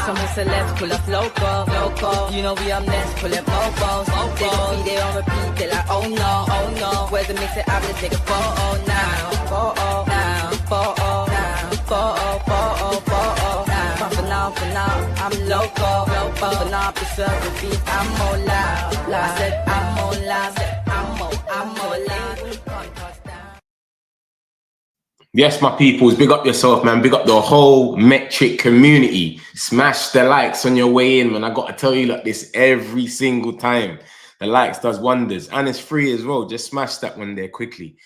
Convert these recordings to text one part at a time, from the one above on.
Some celebs pull up loco. You know we up next, pull up mofos. They gon' be there on repeat, they like, oh no. Where's the mix it up, let's take a photo now. Photo now. For now, I'm loco. For now, preserve the beat, I'm more loud. I said I'm more loud, I'm more loud. Yes, my peoples, big up yourself, man. Big up the whole Metric community. Smash the likes on your way in, man. I got to tell you like this every single time. The likes does wonders. And it's free as well. Just smash that one there quickly.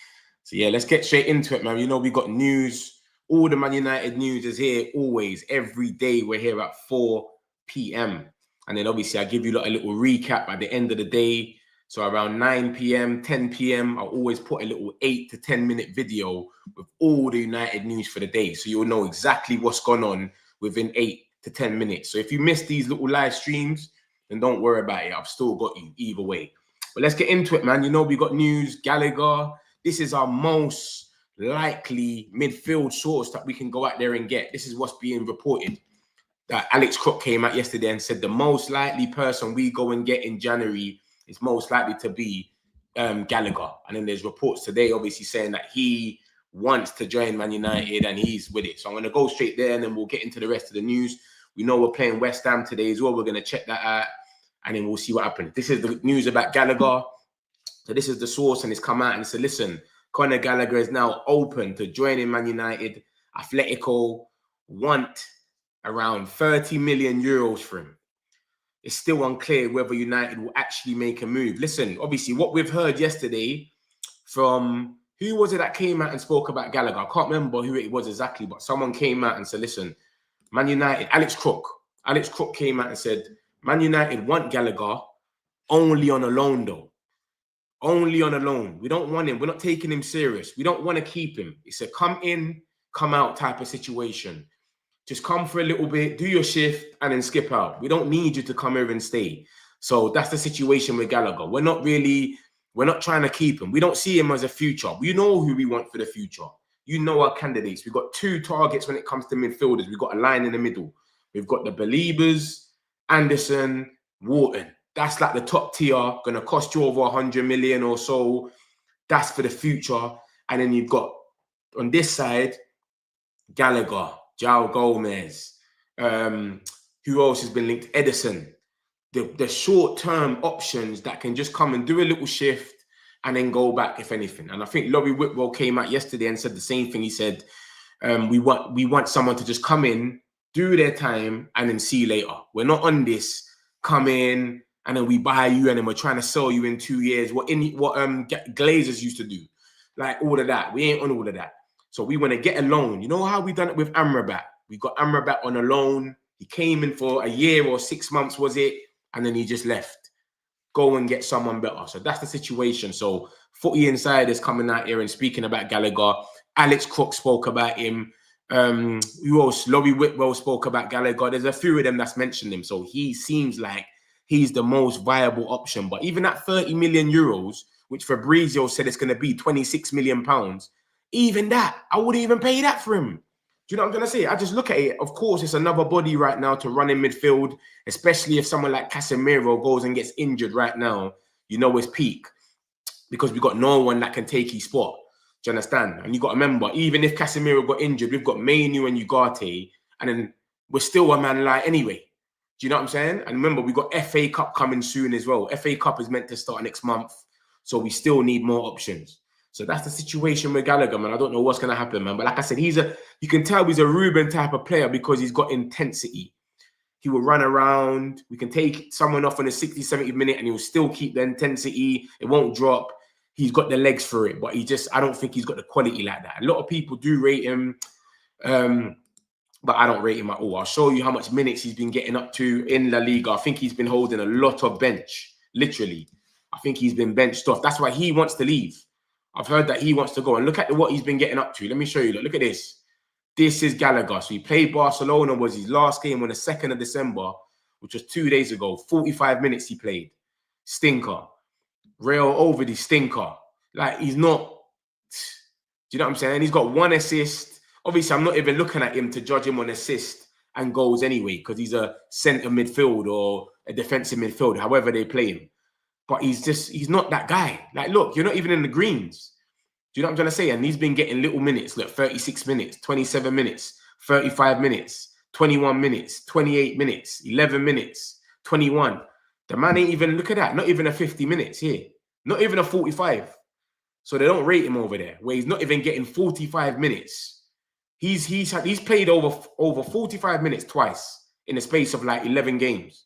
So, yeah, let's get straight into it, man. You know, we got news. All the Man United news is here always. Every day we're here at 4 p.m. And then obviously I give you like a little recap at the end of the day. So around 9 p.m., 10 p.m., I'll always put a little 8 to 10 minute video with all the United news for the day. So you'll know exactly what's gone on within 8 to 10 minutes. So if you miss these little live streams, then don't worry about it. I've still got you either way. But let's get into it, man. You know, we got news. Gallagher. This is our most likely midfield source that we can go out there and get. This is what's being reported. That Alex Crook came out yesterday and said the most likely person we go and get in January is most likely to be Gallagher. And then there's reports today obviously saying that he wants to join Man United and he's with it. So I'm going to go straight there and then we'll get into the rest of the news. We know we're playing West Ham today as well. We're going to check that out and then we'll see what happens. This is the news about Gallagher. So this is the source and it's come out and said, listen, Conor Gallagher is now open to joining Man United. Atletico want around 30 million euros for him. It's still unclear whether United will actually make a move. Listen, obviously, what we've heard yesterday from, who was it that came out and spoke about Gallagher? I can't remember who it was exactly, but someone came out and said, listen, Man United, Alex Crook came out and said, Man United want Gallagher only on a loan, though. Only on a loan. We don't want him. We're not taking him serious. We don't want to keep him. It's a come in, come out type of situation. Just come for a little bit, do your shift, and then skip out. We don't need you to come here and stay. So that's the situation with Gallagher. We're not trying to keep him. We don't see him as a future. We know who we want for the future. You know our candidates. We've got 2 targets when it comes to midfielders. We've got a line in the middle. We've got the Believers, Anderson, Wharton. That's like the top tier, going to cost you over 100 million or so. That's for the future. And then you've got, on this side, Gallagher, João Gomez, who else has been linked? Edison. The short-term options that can just come and do a little shift and then go back, if anything. And I think Laurie Whitwell came out yesterday and said the same thing. He said, we want someone to just come in, do their time, and then see you later. We're not on this, come in, and then we buy you, and then we're trying to sell you in 2 years. What Glazers used to do. Like all of that. We ain't on all of that. So we want to get a loan. You know how we done it with Amrabat? We got Amrabat on a loan. He came in for a year or 6 months, was it? And then he just left. Go and get someone better. So that's the situation. So Footy Insiders coming out here and speaking about Gallagher. Alex Crook spoke about him. Who else? Laurie Whitwell spoke about Gallagher. There's a few of them that's mentioned him. So he seems like he's the most viable option. But even at 30 million euros, which Fabrizio said it's going to be 26 million pounds, even that, I wouldn't even pay that for him. Do you know what I'm going to say? I just look at it. Of course, it's another body right now to run in midfield, especially if someone like Casemiro goes and gets injured right now. You know it's peak because we've got no one that can take his spot. Do you understand? And you got to remember, even if Casemiro got injured, we've got Mainu and Ugarte, and then we're still a man light anyway. Do you know what I'm saying? And remember, we've got FA Cup coming soon as well. FA Cup is meant to start next month, so we still need more options. So that's the situation with Gallagher, man. I don't know what's going to happen, man. But like I said, you can tell he's a Ruben type of player because he's got intensity. He will run around. We can take someone off in a 60, 70 minute and he'll still keep the intensity. It won't drop. He's got the legs for it, but I don't think he's got the quality like that. A lot of people do rate him, but I don't rate him at all. I'll show you how much minutes he's been getting up to in La Liga. I think he's been holding a lot of bench, literally. I think he's been benched off. That's why he wants to leave. I've heard that he wants to go. And look at what he's been getting up to. Let me show you. Look at this. This is Gallagher. So he played Barcelona, was his last game on the 2nd of December, which was 2 days ago. 45 minutes he played. Stinker. Real over the stinker. Like, he's not... Do you know what I'm saying? He's got 1 assist. Obviously, I'm not even looking at him to judge him on assist and goals anyway, because he's a centre midfield or a defensive midfield, however they play him. But he's not that guy. Like, look, you're not even in the greens. Do you know what I'm trying to say? And he's been getting little minutes. Look, 36 minutes, 27 minutes, 35 minutes, 21 minutes, 28 minutes, 11 minutes, 21. The man ain't even, look at that, not even a 50 minutes here. Not even a 45. So they don't rate him over there, where he's not even getting 45 minutes. He's played over 45 minutes twice in the space of like 11 games.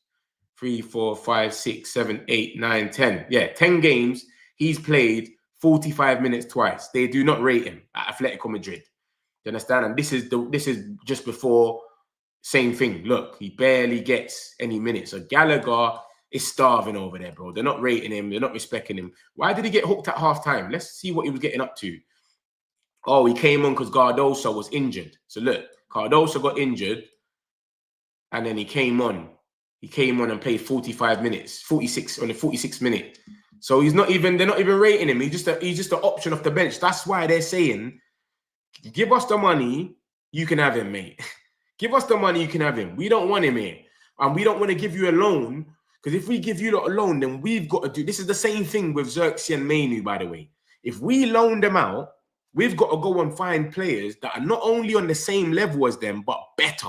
3, 4, 5, 6, 7, 8, 9, 10. Yeah, 10 games. He's played 45 minutes twice. They do not rate him at Atletico Madrid. You understand? And this is just before, same thing. Look, he barely gets any minutes. So Gallagher is starving over there, bro. They're not rating him. They're not respecting him. Why did he get hooked at half-time? Let's see what he was getting up to. Oh, he came on because Cardoso was injured. So look, Cardoso got injured, and then he came on. He came on and played 45 minutes, 46 on the 46th minute. So they're not even rating him. He's just an option off the bench. That's why they're saying, give us the money, you can have him, mate. Give us the money, you can have him. We don't want him here. And we don't want to give you a loan, because if we give you a loan, then we've got to do, this is the same thing with Xerxes and Mainu, by the way. If we loan them out, we've got to go and find players that are not only on the same level as them, but better.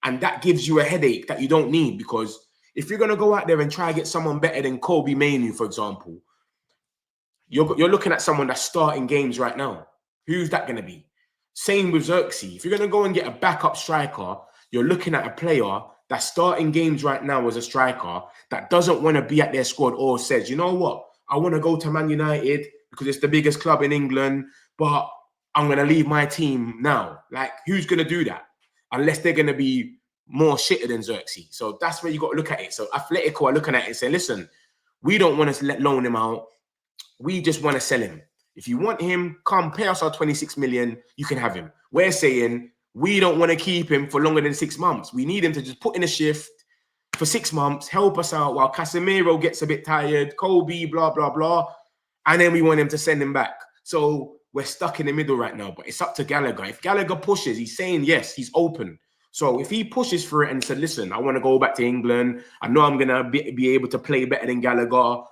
And that gives you a headache that you don't need, because if you're going to go out there and try to get someone better than Kobe Mainu, for example, you're looking at someone that's starting games right now. Who's that going to be? Same with Xerxes. If you're going to go and get a backup striker, you're looking at a player that's starting games right now as a striker that doesn't want to be at their squad, or says, you know what, I want to go to Man United because it's the biggest club in England, but I'm going to leave my team now. Like, who's going to do that? Unless they're going to be more shitter than Xerxes. So that's where you got to look at it. So Atletico are looking at it and saying, listen, we don't want to loan him out. We just want to sell him. If you want him, come pay us our 26 million, you can have him. We're saying we don't want to keep him for longer than 6 months. We need him to just put in a shift for 6 months, help us out while Casemiro gets a bit tired, Kobe, blah, blah, blah. And then we want him to send him back. So we're stuck in the middle right now, but it's up to Gallagher. If Gallagher pushes, he's saying yes, he's open. So if he pushes for it and said, listen, I want to go back to England. I know I'm going to be able to play better than Gallagher.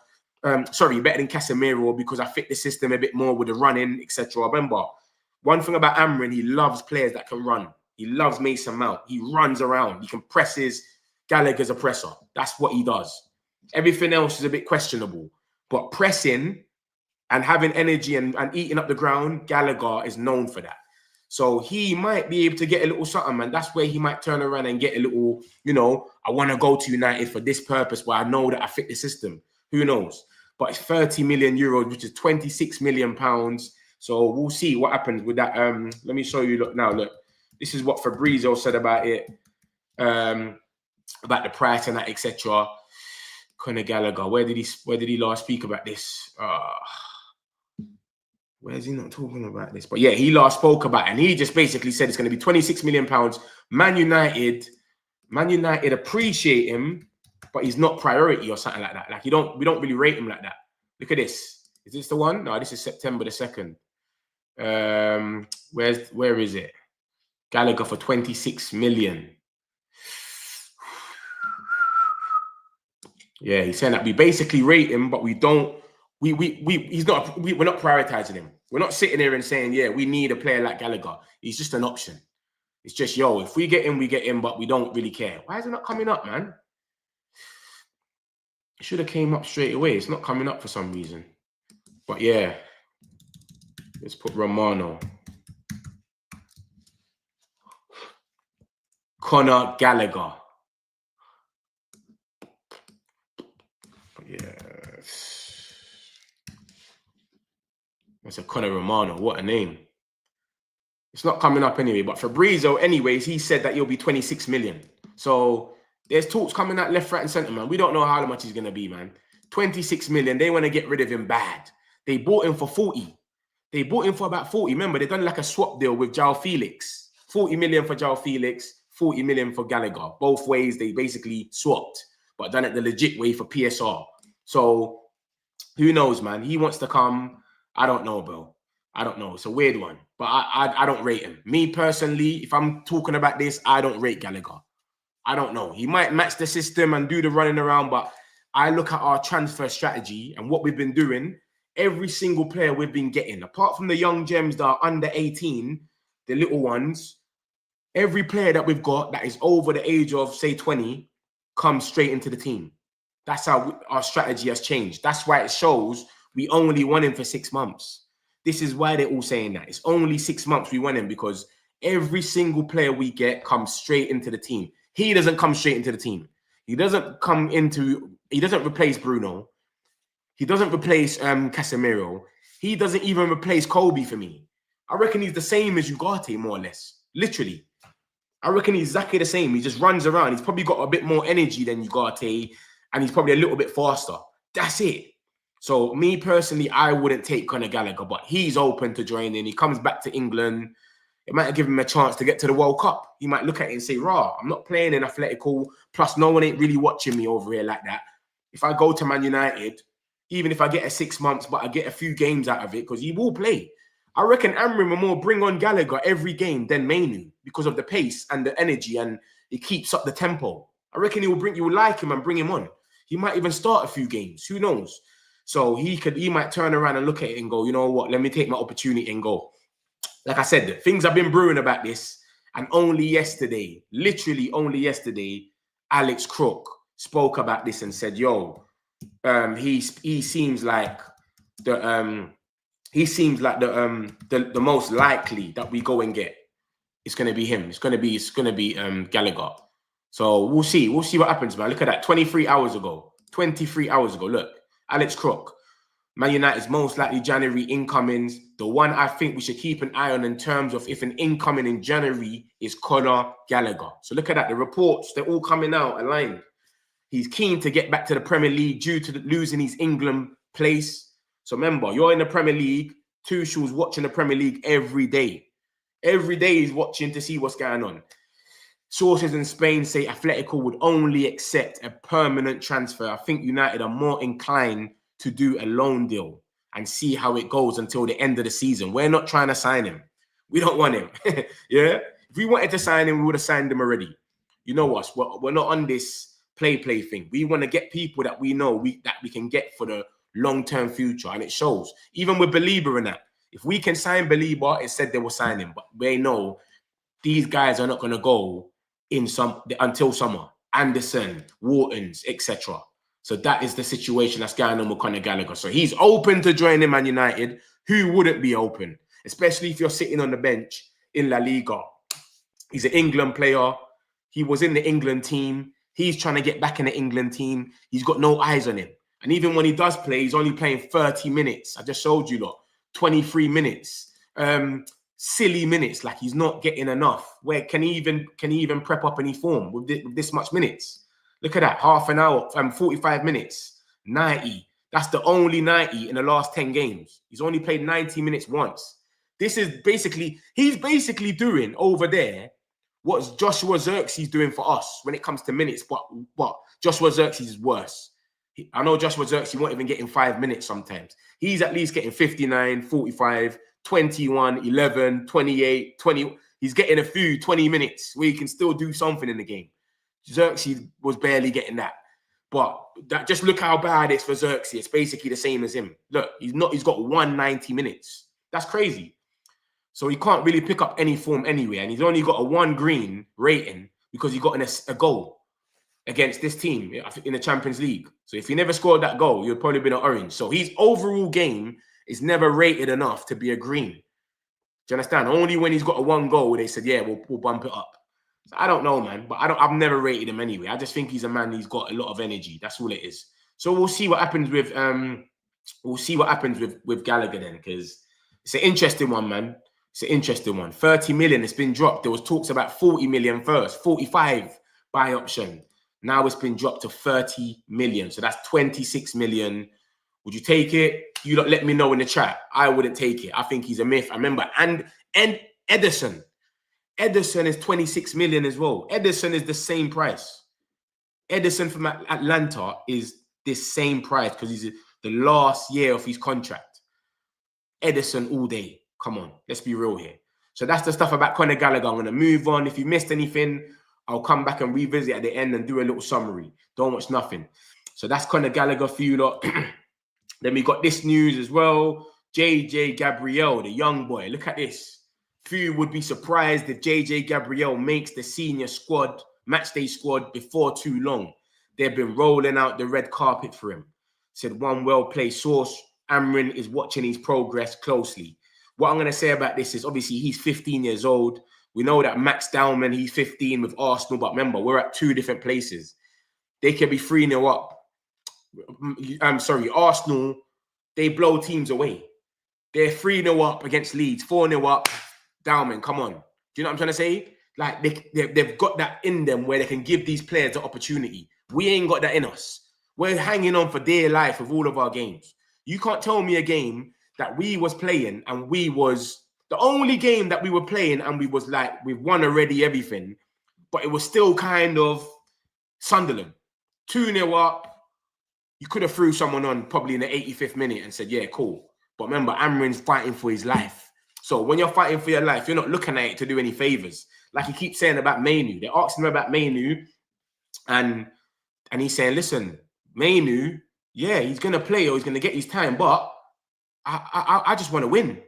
Better than Casemiro, because I fit the system a bit more with the running, etc. Remember, one thing about Amrin, he loves players that can run. He loves Mason Mount. He runs around. He can press his Gallagher's a presser. That's what he does. Everything else is a bit questionable. But pressing and having energy and eating up the ground, Gallagher is known for that. So he might be able to get a little something, and that's where he might turn around and get a little, you know, I want to go to United for this purpose, but I know that I fit the system. Who knows? But it's 30 million euros, which is 26 million pounds. So we'll see what happens with that. Let me show you. Look now. Look, this is what Fabrizio said about it, about the price and that, etc. Conor Gallagher. Where did he last speak about this? Where is he not talking about this? But yeah, he last spoke about it, and he just basically said it's going to be 26 million pounds. Man United appreciate him, but he's not priority or something like that. Like we don't really rate him like that. Look at this. Is this the one? No, this is September the 2nd. Where is it? Gallagher for 26 million. Yeah, he's saying that we basically rate him, but we don't. We're not prioritizing him. We're not sitting here and saying, yeah, we need a player like Gallagher. He's just an option. It's just, yo, if we get him, we get him, but we don't really care. Why is it not coming up, man? It should have came up straight away. It's not coming up for some reason. But yeah, let's put Romano. Conor Gallagher. Yes. That's a Conor Romano. What a name. It's not coming up anyway. But Fabrizio, anyways, he said that he'll be 26 million. So there's talks coming out left, right, and centre, man. We don't know how much he's going to be, man. 26 million. They want to get rid of him bad. They bought him for 40. They bought him for about 40. Remember, they've done like a swap deal with João Felix. 40 million for João Felix, 40 million for Gallagher. Both ways, they basically swapped, but done it the legit way for PSR. So who knows, man? He wants to come. I don't know, bro. I don't know. It's a weird one. but I don't rate him. Me personally, if I'm talking about this, I don't rate Gallagher. I don't know. He might match the system and do the running around, but I look at our transfer strategy and what we've been doing. Every single player we've been getting, apart from the young gems that are under 18, the little ones, every player that we've got that is over the age of, say, 20, comes straight into the team. That's how our strategy has changed. That's why it shows we only won him for 6 months. This is why they're all saying that. It's only 6 months we won him, because every single player we get comes straight into the team. He doesn't come straight into the team. He doesn't replace Bruno. He doesn't replace Casemiro. He doesn't even replace Kobe for me. I reckon he's the same as Ugarte, more or less. Literally. I reckon he's exactly the same. He just runs around. He's probably got a bit more energy than Ugarte, and he's probably a little bit faster. That's it. So me personally, I wouldn't take Conor Gallagher, but he's open to joining. He comes back to England. It might give him a chance to get to the World Cup. He might look at it and say, rah, I'm not playing in Atletico. Plus, no one ain't really watching me over here like that. If I go to Man United, even if I get a 6 months, but I get a few games out of it, because he will play. I reckon Amrim will more bring on Gallagher every game than Mainu because of the pace and the energy, and he keeps up the tempo. I reckon you will like him and bring him on. He might even start a few games. Who knows? So he might turn around and look at it and go, you know what? Let me take my opportunity and go. Like I said, things have been brewing about this, and only yesterday, literally only yesterday, Alex Crook spoke about this and said, "Yo, he seems like the most likely that we go and get. It's gonna be him. It's gonna be Gallagher. So we'll see. We'll see what happens, man. Look at that. 23 hours ago. Look, Alex Crook. Man United's most likely January incomings. The one I think we should keep an eye on in terms of if an incoming in January is Conor Gallagher. So look at that. The reports, they're all coming out aligned. He's keen to get back to the Premier League due to losing his England place. So remember, you're in the Premier League. Tuchel's watching the Premier League every day. Every day he's watching to see what's going on. Sources in Spain say Atletico would only accept a permanent transfer. I think United are more inclined to do a loan deal and see how it goes until the end of the season. We're not trying to sign him. We don't want him. Yeah? If we wanted to sign him, we would have signed him already. You know us. We're not on this play thing. We want to get people that we know that we can get for the long-term future, and it shows. Even with Belieber and that. If we can sign Belieber, it said they will sign him, but they know these guys are not going to go until summer. Anderson, Whartons, etc. So that is the situation that's going on with Conor Gallagher. So he's open to joining Man United. Who wouldn't be open? Especially if you're sitting on the bench in La Liga. He's an England player. He was in the England team. He's trying to get back in the England team. He's got no eyes on him. And even when he does play, he's only playing 30 minutes. I just showed you, lot, 23 minutes. Silly minutes, like he's not getting enough. Where can he even prep up any form with this much minutes? Look at that, half an hour, 45 minutes, 90. That's the only 90 in the last 10 games. He's only played 90 minutes once. He's basically doing over there what Joshua Xerxes doing for us when it comes to minutes, but Joshua Xerxes is worse. I know Joshua Xerxes won't even get in 5 minutes sometimes. He's at least getting 59, 45, 21, 11, 28, 20. He's getting a few 20 minutes where he can still do something in the game. Xerxes was barely getting that. But just look how bad it's for Xerxes. It's basically the same as him. Look, he's got 190 minutes. That's crazy. So he can't really pick up any form anywhere. And he's only got a 1 green rating because he got a goal against this team in the Champions League. So if he never scored that goal, you'd probably been an orange. So his overall game is never rated enough to be a green. Do you understand? Only when he's got a 1 goal, they said, yeah, we'll bump it up. So I don't know, man. But I've never rated him anyway. I just think he's a man who's got a lot of energy. That's all it is. So we'll see what happens with Gallagher then, because it's an interesting one, man. It's an interesting one. 30 million, it's been dropped. There was talks about 40 million first, 45 buy option. Now it's been dropped to 30 million. So that's 26 million. Would you take it? You lot let me know in the chat. I wouldn't take it. I think he's a myth. I remember. And Ederson. Ederson is 26 million as well. Ederson is the same price. Ederson from Atlanta is this same price because he's the last year of his contract. Ederson all day. Come on, let's be real here. So that's the stuff about Conor Gallagher. I'm going to move on. If you missed anything, I'll come back and revisit at the end and do a little summary. Don't watch nothing. So that's Conor Gallagher for you lot. Then we got this news as well. Gabriel, the young boy. Look at this. Few would be surprised if Gabriel makes the senior squad, matchday squad, before too long. They've been rolling out the red carpet for him. Said one well-placed source. Amrin is watching his progress closely. What I'm going to say about this is, obviously, he's 15 years old. We know that Max Dowman, he's 15 with Arsenal. But remember, we're at two different places. They can be 3-0 up. I'm sorry, Arsenal, they blow teams away. They're 3-0 up against Leeds, 4-0 up. Dowman, come on. Do you know what I'm trying to say? Like, they've got that in them where they can give these players the opportunity. We ain't got that in us. We're hanging on for dear life with all of our games. You can't tell me a game that we was playing and we was the only game that we were playing and we was like, we've won already everything, but it was still kind of Sunderland. 2-0 up. You could have threw someone on probably in the 85th minute and said, yeah, cool. But remember, Amrin's fighting for his life. So when you're fighting for your life, you're not looking at it to do any favors. Like he keeps saying about Mainu. They're asking him about Mainu and he's saying, listen, Mainu, yeah, he's going to play or he's going to get his time, but I just want to win.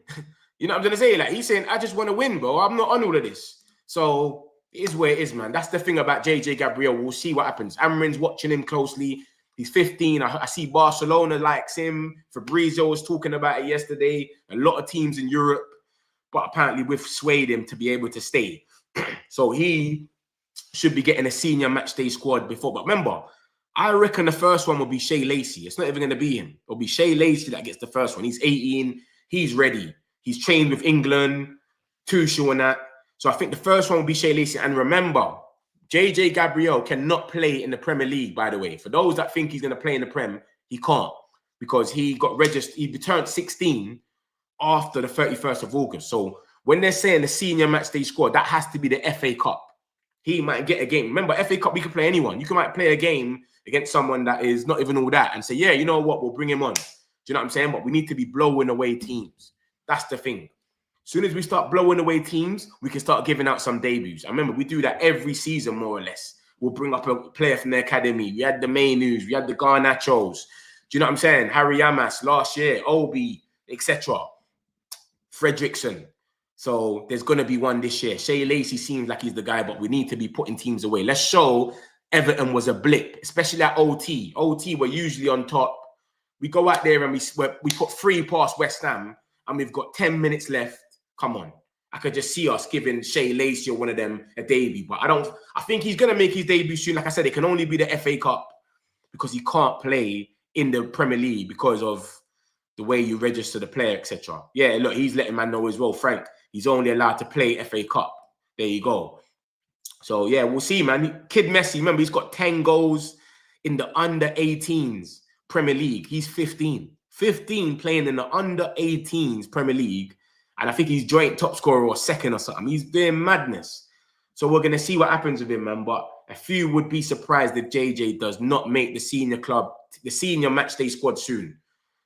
You know what I'm going to say? Like, he's saying, I just want to win, bro. I'm not on all of this. So it is where it is, man. That's the thing about Gabriel. We'll see what happens. Amrin's watching him closely. He's 15. I see Barcelona likes him. Fabrizio was talking about it yesterday. A lot of teams in Europe. But apparently we've swayed him to be able to stay. So he should be getting a senior matchday squad before. But remember, I reckon the first one will be Shea Lacey. It's not even going to be him. It'll be Shea Lacey that gets the first one. He's 18. He's ready. He's trained with England, Tuchel and that. So I think the first one will be Shea Lacey. And remember, Gabriel cannot play in the Premier League, by the way. For those that think he's going to play in the Prem, he can't. Because he got registered. He turned 16 after the 31st of August. So when they're saying the senior matchday squad, that has to be the FA Cup. He might get a game. Remember, FA Cup, we can play anyone. You might play a game against someone that is not even all that and say, yeah, you know what, we'll bring him on. Do you know what I'm saying? But we need to be blowing away teams. That's the thing. As soon as we start blowing away teams, we can start giving out some debuts. I remember we do that every season, more or less. We'll bring up a player from the academy. We had the Mainus, we had the Garnachos. Do you know what I'm saying? Harry Yamas last year, Obi, etc. Fredrickson. So there's going to be one this year. Shea Lacey seems like he's the guy, but we need to be putting teams away. Let's show Everton was a blip, especially at OT. OT, we're usually on top. We go out there and we put 3 past West Ham and we've got 10 minutes left. Come on. I could just see us giving Shea Lacey or one of them a debut. But I think he's going to make his debut soon. Like I said, it can only be the FA Cup because he can't play in the Premier League because of the way you register the player, etc. Yeah, look, he's letting man know as well, Frank. He's only allowed to play FA Cup. There you go. So, yeah, we'll see, man. Kid Messi, remember, he's got 10 goals in the under-18s Premier League. He's 15. 15 playing in the under-18s Premier League. And I think he's joint top scorer or second or something. He's doing madness. So we're going to see what happens with him, man. But a few would be surprised if JJ does not make the senior matchday squad soon.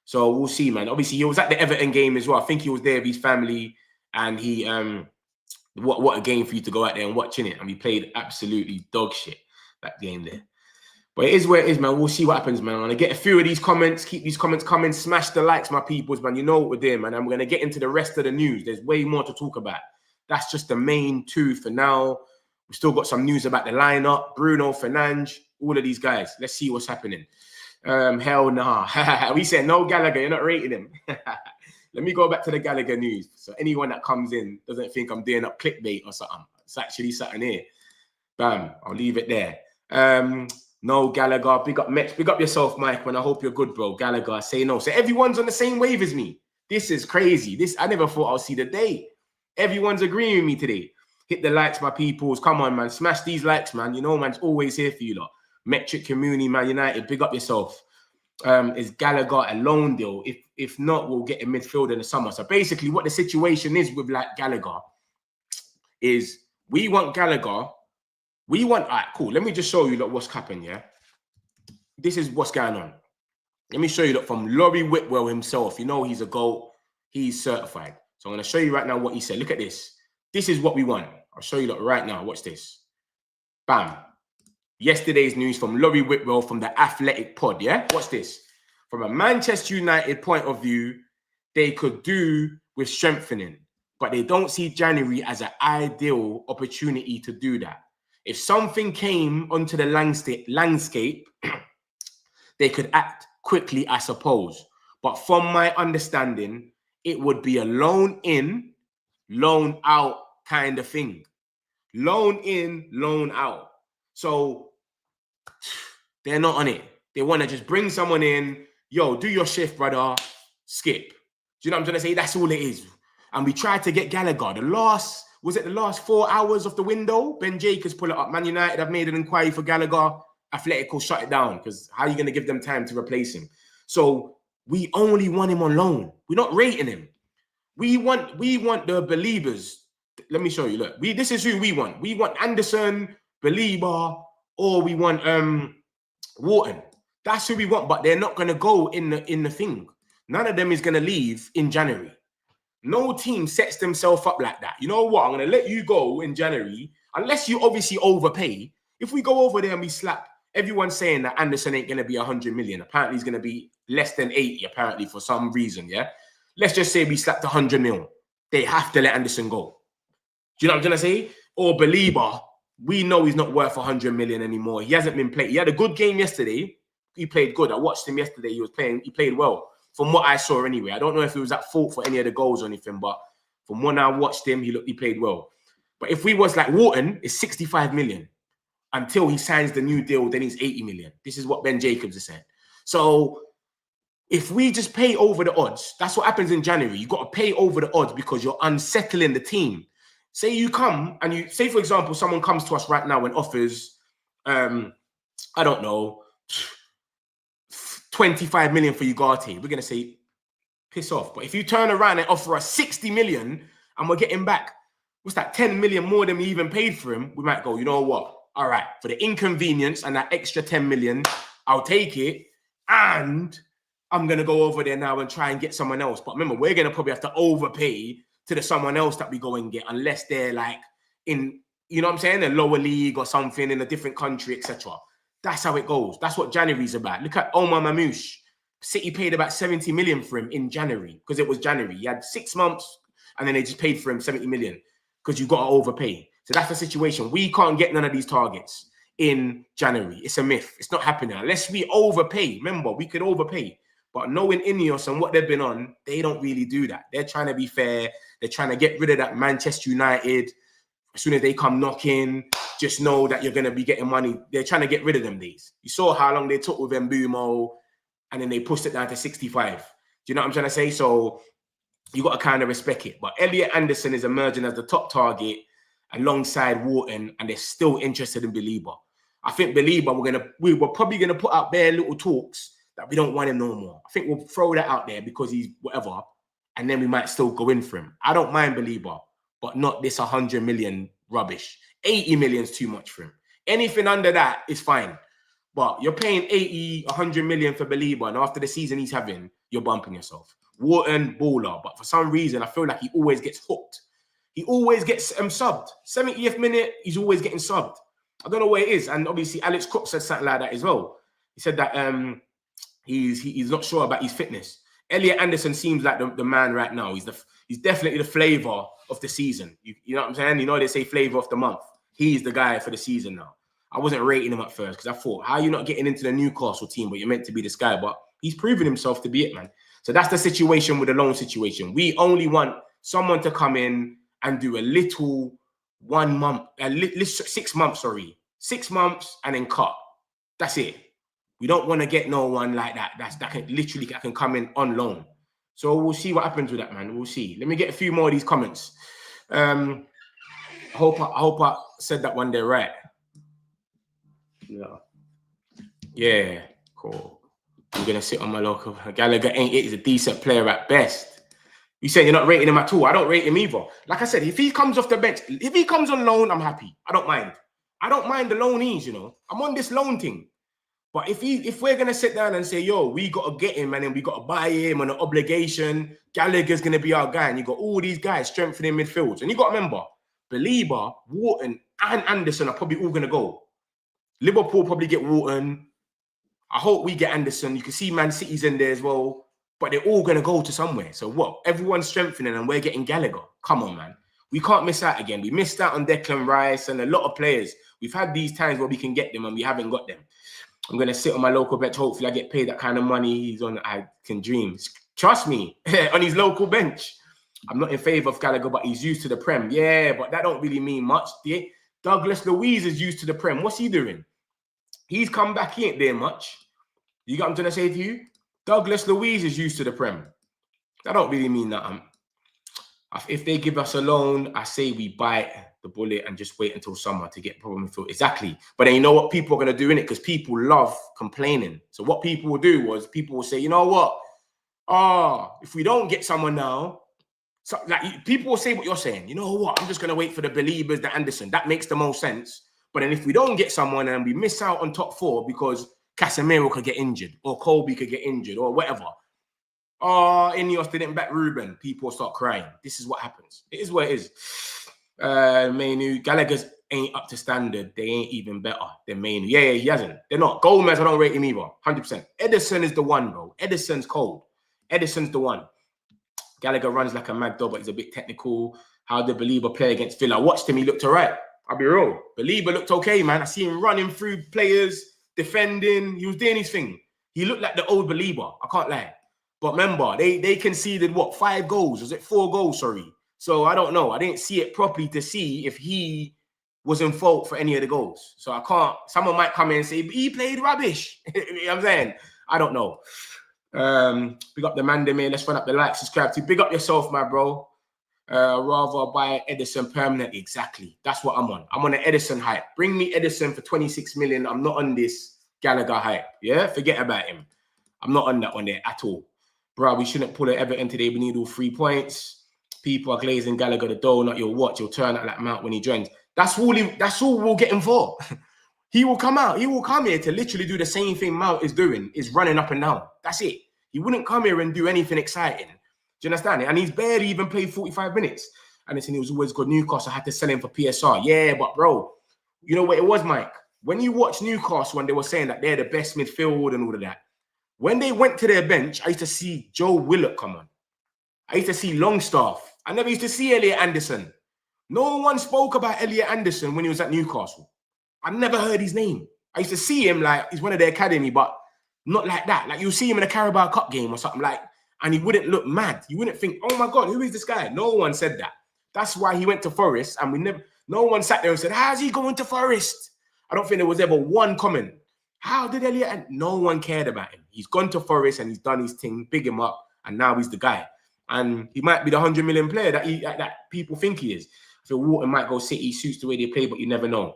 So we'll see, man. Obviously, he was at the Everton game as well. I think he was there with his family. And he, what a game for you to go out there and watching it. And we played absolutely dog shit, that game there. But it is where it is, man. We'll see what happens, man. I'm going to get a few of these comments. Keep these comments coming. Smash the likes, my peoples, man. You know what we're doing, man. I'm going to get into the rest of the news. There's way more to talk about. That's just the main 2 for now. We've still got some news about the lineup. Bruno, Fernandes, all of these guys. Let's see what's happening. Hell nah. We said no Gallagher. You're not rating him. Let me go back to the Gallagher news. So anyone that comes in doesn't think I'm doing up clickbait or something. It's actually something here. Bam. I'll leave it there. No Gallagher. Big up Metch. Big up yourself, Mike, man. I hope you're good, bro. Gallagher, say no. So everyone's on the same wave as me. This is crazy. I never thought I'll see the day. Everyone's agreeing with me today. Hit the likes, my peoples. Come on, man. Smash these likes, man. You know, man's always here for you lot. Metric Community, Man United. Big up yourself. Is Gallagher a loan deal? If not, we'll get a midfield in the summer. So basically what the situation is with like Gallagher is we want Gallagher. All right, cool. Let me just show you what's happened, yeah? This is what's going on. Let me show you from Laurie Whitwell himself. You know he's a GOAT. He's certified. So I'm going to show you right now what he said. Look at this. This is what we want. I'll show you right now. Watch this. Bam. Yesterday's news from Laurie Whitwell from the Athletic Pod, yeah? Watch this. From a Manchester United point of view, they could do with strengthening, but they don't see January as an ideal opportunity to do that. If something came onto the landscape, they could act quickly, I suppose. But from my understanding, it would be a loan in, loan out kind of thing. Loan in, loan out. So they're not on it. They want to just bring someone in. Yo, do your shift, brother. Skip. Do you know what I'm trying to say? That's all it is. And we tried to get Gallagher. The last 4 hours of the window? Ben Jacobs pull it up. Man United have made an inquiry for Gallagher. Athletic will shut it down because how are you going to give them time to replace him? So we only want him on loan. We're not rating him. We want the believers. Let me show you. Look, this is who we want. We want Anderson, Belieber, or we want Wharton. That's who we want, but they're not going to go in the thing. None of them is going to leave in January. No team sets themselves up like that. You know what? I'm going to let you go in January, unless you obviously overpay. If we go over there and we slap, everyone's saying that Anderson ain't going to be 100 million. Apparently, he's going to be less than 80, apparently, for some reason, yeah? Let's just say we slapped 100 mil. They have to let Anderson go. Do you know what I'm trying to say? Or Belieber, we know he's not worth 100 million anymore. He hasn't been played. He had a good game yesterday. He played good. I watched him yesterday. He played well. From what I saw anyway. I don't know if he was at fault for any of the goals or anything, but from when I watched him, he played well. But if we was like Wharton, it's 65 million. Until he signs the new deal, then he's 80 million. This is what Ben Jacobs has said. So if we just pay over the odds, that's what happens in January. You got to pay over the odds because you're unsettling the team. Say you come and you say, for example, someone comes to us right now and offers, I don't know, 25 million for Ugarte. We're going to say, piss off. But if you turn around and offer us 60 million and we're getting back, what's that, 10 million more than we even paid for him, we might go, you know what? All right, for the inconvenience and that extra 10 million, I'll take it. And I'm going to go over there now and try and get someone else. But remember, we're going to probably have to overpay to the someone else that we go and get, unless they're like in, you know what I'm saying, a lower league or something in a different country, etc. That's how it goes. That's what January's about. Look at Omar Mamouche. City paid about 70 million for him in January because it was January. He had 6 months and then they just paid for him 70 million because you got to overpay. So that's the situation. We can't get none of these targets in January. It's a myth. It's not happening unless we overpay. Remember, we could overpay. But knowing Ineos and what they've been on, they don't really do that. They're trying to be fair. They're trying to get rid of that Manchester United. As soon as they come knocking, just know that you're going to be getting money. They're trying to get rid of them days. You saw how long they took with Mbumo, and then they pushed it down to 65. Do you know what I'm trying to say? So you got to kind of respect it. But Elliot Anderson is emerging as the top target alongside Wharton, and they're still interested in Belieber. I think Belieber, we were probably going to put out bare little talks that we don't want him no more. I think we'll throw that out there because he's whatever, and then we might still go in for him. I don't mind Belieber, but not this 100 million rubbish. 80 million is too much for him. Anything under that is fine. But you're paying 80, 100 million for Belieber, and after the season he's having, you're bumping yourself. Wharton, baller, but for some reason, I feel like he always gets hooked. He always gets subbed. 70th minute, he's always getting subbed. I don't know where it is. And obviously, Alex Cook said something like that as well. He said that he's not sure about his fitness. Elliot Anderson seems like the man right now. He's definitely the flavour of the season. You know what I'm saying? You know they say flavour of the month. He's the guy for the season now. I wasn't rating him at first because I thought, how are you not getting into the Newcastle team, but you're meant to be this guy? But he's proven himself to be it, man. So that's the situation with the loan situation. We only want someone to come in and do a little 1 month, 6 months, 6 months and then cut. That's it. We don't want to get no one like that. That can come in on loan. So we'll see what happens with that, man. We'll see. Let me get a few more of these comments. I hope I said that one there right. Yeah, cool. I'm gonna sit on my local. Gallagher ain't it. He's a decent player at best. You said you're not rating him at all. I don't rate him either. Like I said, if he comes off the bench, if he comes on loan, I'm happy. I don't mind. I don't mind the loanees, you know. I'm on this loan thing. But if we're gonna sit down and say, yo, we gotta get him, and then we gotta buy him on an obligation, Gallagher's gonna be our guy, and you got all these guys strengthening midfields. And you gotta remember, Belieber, Wharton, and Anderson are probably all gonna go. Liverpool probably get Wharton. I hope we get Anderson. You can see Man City's in there as well, but they're all gonna go to somewhere. So what? Everyone's strengthening, and we're getting Gallagher. Come on, man. We can't miss out again. We missed out on Declan Rice and a lot of players. We've had these times where we can get them and we haven't got them. I'm going to sit on my local bench. Hopefully I get paid that kind of money he's on. I can dream. Trust me, on his local bench. I'm not in favour of Gallagher, but he's used to the Prem. Yeah, but that don't really mean much. Douglas Luiz is used to the Prem. What's he doing? He's come back. He ain't there much. You got what I'm trying to say to you? Douglas Luiz is used to the Prem. That don't really mean that. If they give us a loan, I say we bite the bullet and just wait until summer to get problem filled. Exactly. But then you know what people are going to do in it, because people love complaining. So what people will do was people will say, you know what? If we don't get someone now, so like people will say what you're saying. You know what? I'm just going to wait for the Believers, the Anderson. That makes the most sense. But then if we don't get someone and we miss out on top four because Casemiro could get injured or Colby could get injured or whatever. Ineos didn't back Ruben. People start crying. This is what happens. It is what it is. Mainu, Gallagher's ain't up to standard. They ain't even better than Mainu. Yeah, he hasn't. They're not. Gomez, I don't rate him either. 100%. Edison is the one, bro. Edison's cold. Edison's the one. Gallagher runs like a mad dog, but he's a bit technical. How did Belieber play against Villa? I watched him. He looked all right. I'll be real. Belieber looked okay, man. I see him running through players, defending. He was doing his thing. He looked like the old Belieber. I can't lie. But remember, they conceded, what, 5 goals? Was it 4 goals, sorry? So I don't know. I didn't see it properly to see if he was in fault for any of the goals. So I can't, someone might come in and say, he played rubbish. You know what I'm saying? I don't know. Big up the man, man. Let's run up the like, subscribe to. Big up yourself, my bro. Rather buy Edison permanently. Exactly. That's what I'm on. I'm on an Edison hype. Bring me Edison for 26 million. I'm not on this Gallagher hype. Yeah? Forget about him. I'm not on that one there at all. Bro, we shouldn't pull at Everton today. We need all 3 points. People are glazing Gallagher the donut. You'll watch. He'll turn out like Mount when he joins. That's all we'll get him for. He will come out. He will come here to literally do the same thing Mount is doing, is running up and down. That's it. He wouldn't come here and do anything exciting. Do you understand it? And he's barely even played 45 minutes. And he was always good. Newcastle, I had to sell him for PSR. Yeah, but bro, you know what it was, Mike? When you watch Newcastle, when they were saying that they're the best midfield and all of that, when they went to their bench, I used to see Joe Willock come on. I used to see Longstaff. I never used to see Elliot Anderson. No one spoke about Elliot Anderson when he was at Newcastle. I never heard his name. I used to see him like he's one of the academy, but not like that. Like you see him in a Carabao Cup game or something like, and he wouldn't look mad. You wouldn't think, oh my God, who is this guy? No one said that. That's why he went to Forest, and no one sat there and said, how's he going to Forest? I don't think there was ever one comment. How did Elliot? And no one cared about him. He's gone to Forest and he's done his thing, big him up, and now he's the guy. And he might be the 100 million player that people think he is. I feel Wharton might go City, suits the way they play, but you never know.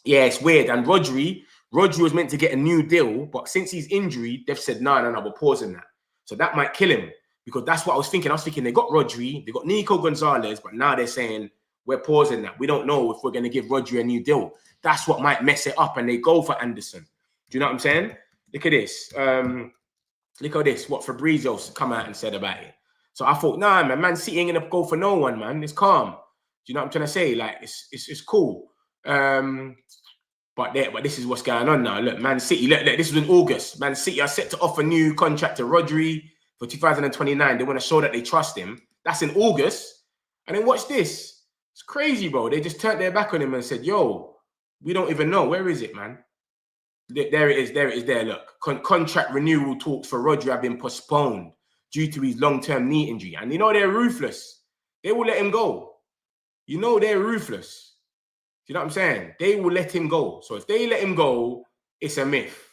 Yeah, it's weird. And Rodri was meant to get a new deal, but since he's injured, they've said, no, we're pausing that. So that might kill him, because that's what I was thinking. I was thinking they got Rodri, they got Nico Gonzalez, but now they're saying we're pausing that. We don't know if we're going to give Rodri a new deal. That's what might mess it up, and they go for Anderson. Do you know what I'm saying? Look at this. Look at this. What Fabrizio's come out and said about it. So I thought, nah, man City ain't gonna go for no one, man. It's calm. Do you know what I'm trying to say? Like it's cool. But this is what's going on now. Look, Man City. Look, this was in August. Man City are set to offer new contract to Rodri for 2029. They want to show that they trust him. That's in August. And then watch this. It's crazy, bro. They just turned their back on him and said, "Yo, we don't even know. Where is it, man?" There it is. There it is. There. Look, contract renewal talks for Rodri have been postponed due to his long-term knee injury. And you know they're ruthless. They will let him go. You know they're ruthless. Do you know what I'm saying? They will let him go. So if they let him go, it's a myth.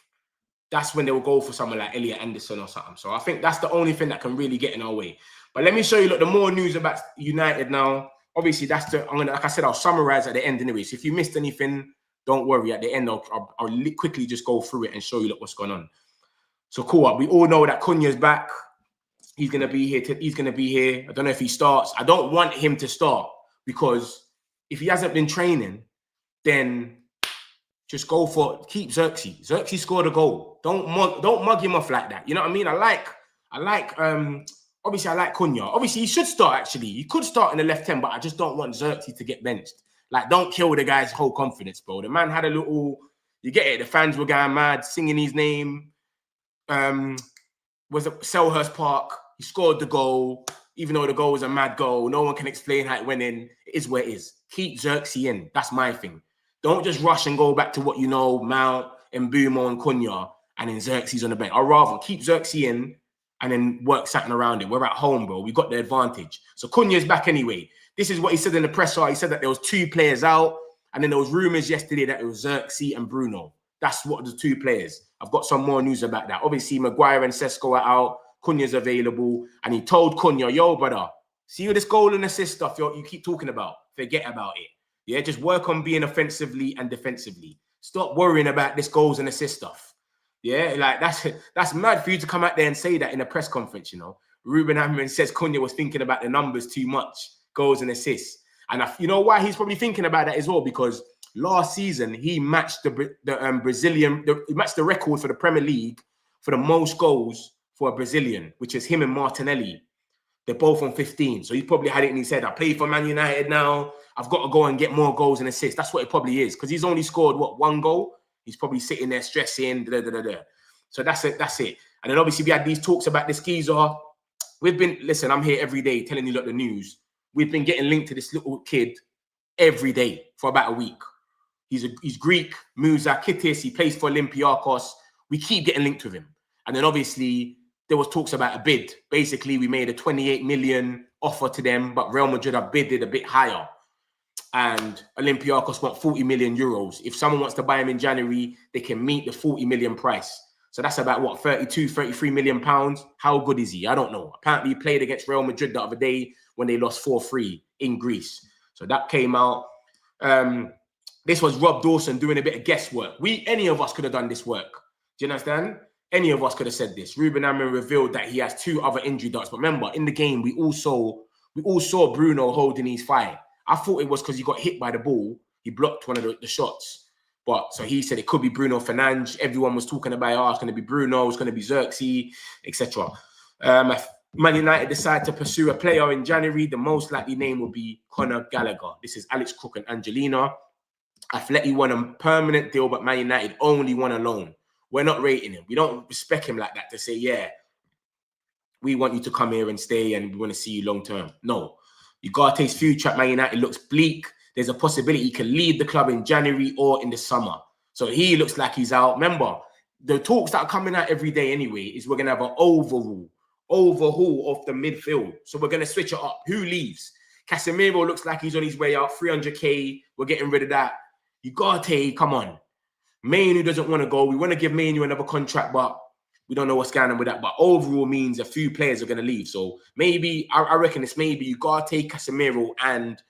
That's when they will go for someone like Elliot Anderson or something. So I think that's the only thing that can really get in our way. But let me show you, look, the more news about United now. Obviously, like I said, I'll summarize at the end anyway. So if you missed anything, don't worry. At the end, I'll quickly just go through it and show you what's going on. So cool. We all know that Cunha's back. He's going to be here. He's going to be here. I don't know if he starts. I don't want him to start, because if he hasn't been training, then Just go for it. Keep Xerxes. Xerxes scored a goal. Don't mug him off like that. You know what I mean? I like obviously I like Cunha. Obviously he should start actually. He could start in the left 10, but I just don't want Xerxes to get benched. Like, don't kill the guy's whole confidence, bro. The man had a little, you get it, the fans were going mad, singing his name. Was at Selhurst Park. He scored the goal. Even though the goal was a mad goal, no one can explain how it went in. It is what it is. Keep Xerxes in. That's my thing. Don't just rush and go back to what you know, Mount and Mbumo and Cunha, and then Xerxes on the bench. I'd rather keep Xerxes in and then work something around it. We're at home, bro. We got the advantage. So Cunha's back anyway. This is what he said in the presser. He said that there was 2 players out, and then there was rumours yesterday that it was Xerxes and Bruno. That's what the 2 players. I've got some more news about that. Obviously, Maguire and Sesko are out. Cunha's available, and he told Cunha, yo, brother, see all this goal and assist stuff you keep talking about. Forget about it. Yeah, just work on being offensively and defensively. Stop worrying about this goals and assist stuff. Yeah, like that's mad for you to come out there and say that in a press conference, you know. Ruben Amorim says Cunha was thinking about the numbers too much, goals and assists. And you know why he's probably thinking about that as well? Because last season he matched he matched the record for the Premier League for the most goals for a Brazilian, which is him and Martinelli. They're both on 15. So he probably had it in his head. I play for Man United now. I've got to go and get more goals and assists. That's what it probably is. Because he's only scored, what, 1 goal? He's probably sitting there stressing. So that's it. And then obviously we had these talks about this geezer. Listen, I'm here every day telling you the news. We've been getting linked to this little kid every day for about a week. He's Greek, Musa Kitis. He plays for Olympiacos. We keep getting linked with him. And then obviously there was talks about a bid. Basically, we made a 28 million offer to them, but Real Madrid have bidded a bit higher. And Olympiacos want 40 million euros. If someone wants to buy him in January, they can meet the 40 million price. So that's about, what, 32, 33 million pounds? How good is he? I don't know. Apparently, he played against Real Madrid the other day when they lost 4-3 in Greece. So that came out. This was Rob Dawson doing a bit of guesswork. Any of us could have done this work. Do you understand? Any of us could have said this. Ruben Amorim revealed that he has 2 other injury dots. But remember, in the game, we all saw Bruno holding his thigh. I thought it was because he got hit by the ball. He blocked one of the shots. But so he said it could be Bruno Fernandes. Everyone was talking about, it's going to be Bruno, it's going to be Xerxes, etc. If Man United decide to pursue a player in January, the most likely name will be Conor Gallagher. This is Alex Cook and Angelina. Atleti won a permanent deal, but Man United only won a loan. We're not rating him. We don't respect him like that to say, yeah, we want you to come here and stay and we want to see you long term. No. Ugarte's future at Man United looks bleak. There's a possibility he can leave the club in January or in the summer. So he looks like he's out. Remember, the talks that are coming out every day anyway is we're going to have an overhaul of the midfield. So we're going to switch it up. Who leaves? Casemiro looks like he's on his way out. 300k. We're getting rid of that. Ugarte, come on. Mainu doesn't want to go. We want to give Mainu another contract, but we don't know what's going on with that. But overall means a few players are going to leave. So maybe, I reckon it's maybe Ugarte, Casemiro, and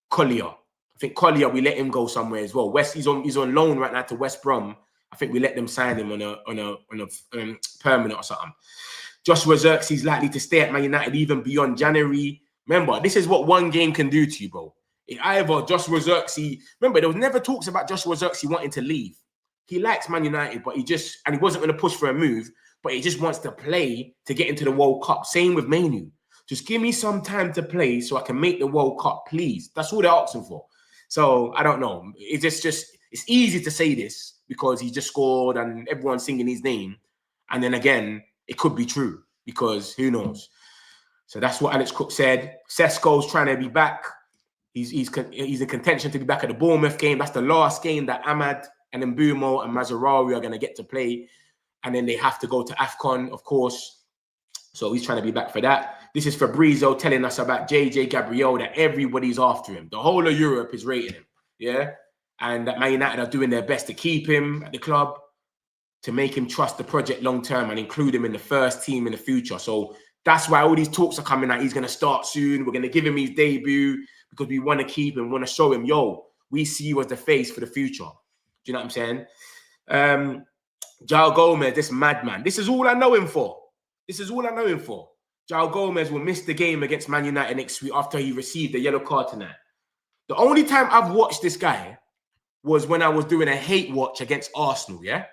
Collier. I think Collier, we let him go somewhere as well. He's on loan right now to West Brom. I think we let them sign him on a permanent or something. Joshua Xerxes likely to stay at Man United even beyond January. Remember, this is what one game can do to you, bro. If either Joshua Xerxes, remember, there was never talks about Joshua Xerxes wanting to leave. He likes Man United, but he wasn't going to push for a move, but he just wants to play to get into the World Cup. Same with Mainu. Just give me some time to play so I can make the World Cup, please. That's all they're asking for. So I don't know. It's easy to say this because he just scored and everyone's singing his name. And then again, it could be true because who knows? So that's what Alex Cook said. Sesko's trying to be back. He's in contention to be back at the Bournemouth game. That's the last game that Ahmad and Mbumo and Mazarawi are going to get to play. And then they have to go to AFCON, of course. So he's trying to be back for that. This is Fabrizio telling us about JJ Gabriel, that everybody's after him. The whole of Europe is rating him, yeah? And that Man United are doing their best to keep him at the club, to make him trust the project long-term and include him in the first team in the future. So that's why all these talks are coming out. He's going to start soon. We're going to give him his debut because we want to keep him, we want to show him, yo, we see you as the face for the future. Do you know what I'm saying? João Gomez, this madman. This is all I know him for. João Gomez will miss the game against Man United next week after he received the yellow card tonight. The only time I've watched this guy was when I was doing a hate watch against Arsenal, yeah?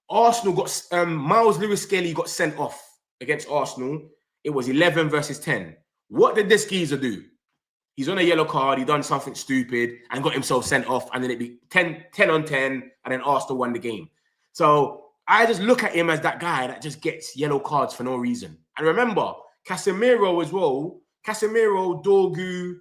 Arsenal got, Miles Lewis-Skelly got sent off against Arsenal. It was 11 versus 10. What did this geezer do? He's on a yellow card, he done something stupid and got himself sent off, and then it'd be 10 on 10, and then Arsenal won the game. So I just look at him as that guy that just gets yellow cards for no reason. And remember, Casemiro as well, Casemiro, Dorgu,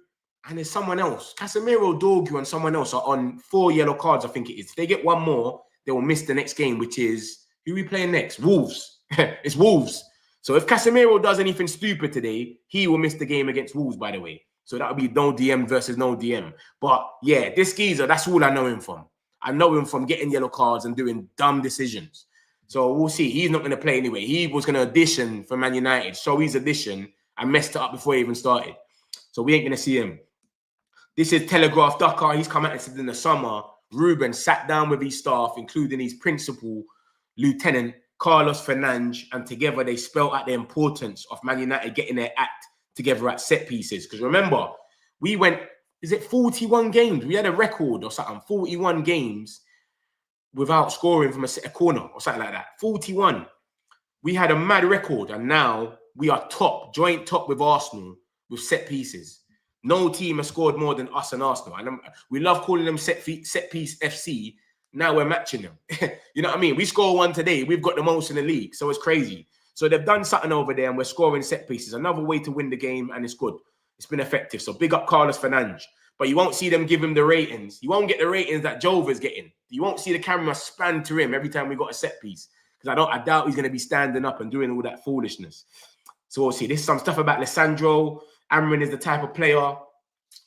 and there's someone else. Casemiro, Dorgu, and someone else are on 4 yellow cards, I think it is. If they get one more, they will miss the next game, which is, who are we playing next? Wolves. It's Wolves. So if Casemiro does anything stupid today, he will miss the game against Wolves, by the way. So that would be no DM versus no DM. But yeah, this geezer, that's all I know him from. I know him from getting yellow cards and doing dumb decisions. So we'll see. He's not going to play anyway. He was going to audition for Man United. So he's auditioned and messed it up before he even started. So we ain't going to see him. This is Telegraph Dakar. He's come out and said in the summer, Ruben sat down with his staff, including his principal, Lieutenant Carlos Fernandes, and together they spelled out the importance of Man United getting their act together at set pieces. Because remember, we went, is it 41 games? We had a record or something, 41 games without scoring from a corner or something like that. 41. We had a mad record, and now we are top, joint top with Arsenal with set pieces. No team has scored more than us and Arsenal. And we love calling them set piece FC. Now we're matching them. You know what I mean? We score one today. We've got the most in the league. So it's crazy. So they've done something over there and we're scoring set pieces. Another way to win the game, and it's good. It's been effective. So big up Carlos Fernandes. But you won't see them give him the ratings. You won't get the ratings that Jova's getting. You won't see the camera span to him every time we got a set piece. Because I doubt he's going to be standing up and doing all that foolishness. So we'll see. There's some stuff about Lissandro. Amrin is the type of player.